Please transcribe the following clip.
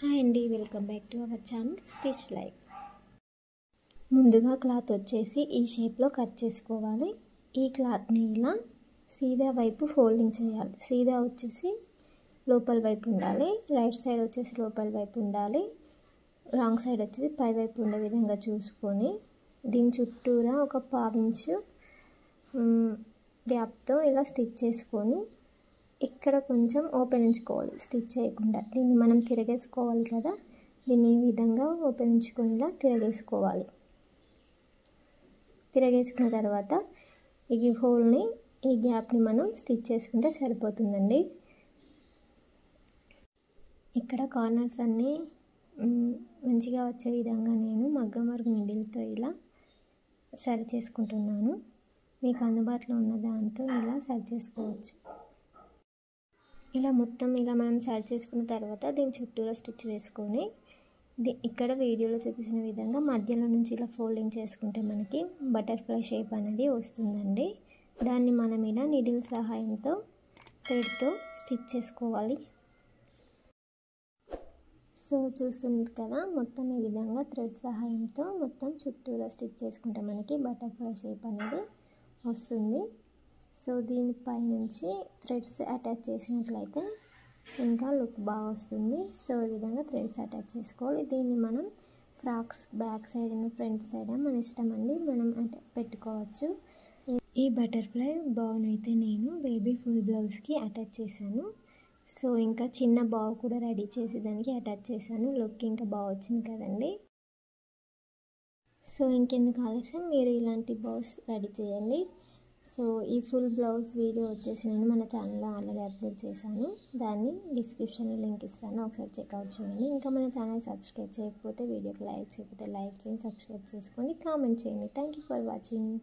Hi అండి, welcome back to our channel stitch life. ముందుగా cloth వచ్చేసి ఈ షేప్లో కట్ చేసుకోవాలి. ఈ క్లాత్ని ఇలా సీదా వైపు ఫోల్డింగ్ చేయాలి. సీదా వచ్చేసి లోపల వైపు ఉండాలి, రైట్ సైడ్ వచ్చేసి లోపల వైపు ఉండాలి, రాంగ్ సైడ్ వచ్చేసి పై వైపు ఉండే విధంగా చూసుకొని దీని చుట్టూరా ఒక పావించు గ్యాప్తో ఇలా స్టిచ్ చేసుకొని ఇక్కడ కొంచెం ఓపెన్ ఉంచుకోవాలి. స్టిచ్ చేయకుండా దీన్ని మనం తిరగేసుకోవాలి కదా, దీన్ని ఈ విధంగా ఓపెన్ ఉంచుకొని ఇలా తిరగేసుకోవాలి. తిరగేసుకున్న తర్వాత ఈ హోల్ని, ఈ గ్యాప్ని మనం స్టిచ్ చేసుకుంటే సరిపోతుందండి. ఇక్కడ కార్నర్స్ అన్నీ మంచిగా వచ్చే విధంగా నేను మగ్గం వర్క్ నీడిల్తో ఇలా సరి చేసుకుంటున్నాను. మీకు అందుబాటులో ఉన్న దాంతో ఇలా సరి చేసుకోవచ్చు. ఇలా మొత్తం ఇలా మనం సరి చేసుకున్న తర్వాత దీని చుట్టూరా స్టిచ్ వేసుకొని ఇక్కడ వీడియోలో చూపించిన విధంగా మధ్యలో నుంచి ఇలా ఫోల్డింగ్ చేసుకుంటే మనకి బటర్ఫ్లై షేప్ అనేది వస్తుందండి. దాన్ని మనం ఇలా నీడిల్ సహాయంతో థ్రెడ్తో స్టిచ్ చేసుకోవాలి. సో చూస్తున్నారు కదా, మొత్తం ఈ విధంగా థ్రెడ్ సహాయంతో మొత్తం చుట్టూరా స్టిచ్ చేసుకుంటే మనకి బటర్ఫ్లై షేప్ అనేది వస్తుంది. సో దీనిపై నుంచి థ్రెడ్స్ అటాచ్ చేసినట్లయితే ఇంకా లుక్ బాగా వస్తుంది. సో ఈ విధంగా థ్రెడ్స్ అటాచ్ చేసుకోవాలి. దీన్ని మనం frocks back side front side మన ఇష్టం అండి, మనం పెట్టుకోవచ్చు. ఈ బటర్ఫ్లై బౌన్ అయితే నేను బేబీ ఫుల్ బ్లౌజ్కి అటాచ్ చేశాను. సో ఇంకా చిన్న బావ్ కూడా రెడీ చేసి దానికి అటాచ్ చేశాను. లుక్ ఇంకా బాగా వచ్చింది కదండి. సో ఇంకెందుకు ఆలస్యం, మీరు ఇలాంటి బావ్స్ రెడీ చేయండి. సో ఈ ఫుల్ బ్లౌజ్ వీడియో వచ్చేసి నేను మన ఛానల్లో ఆల్రెడీ అప్లోడ్ చేశాను. దాన్ని డిస్క్రిప్షన్లో లింక్ ఇస్తాను, ఒకసారి చెక్అవుట్ చేయండి. ఇంకా మన ఛానల్ సబ్స్క్రైబ్ చేయకపోతే వీడియోకి లైక్ చేయకపోతే లైక్ చేయండి, సబ్స్క్రైబ్ చేసుకోండి, కామెంట్ చేయండి. Thank you for watching.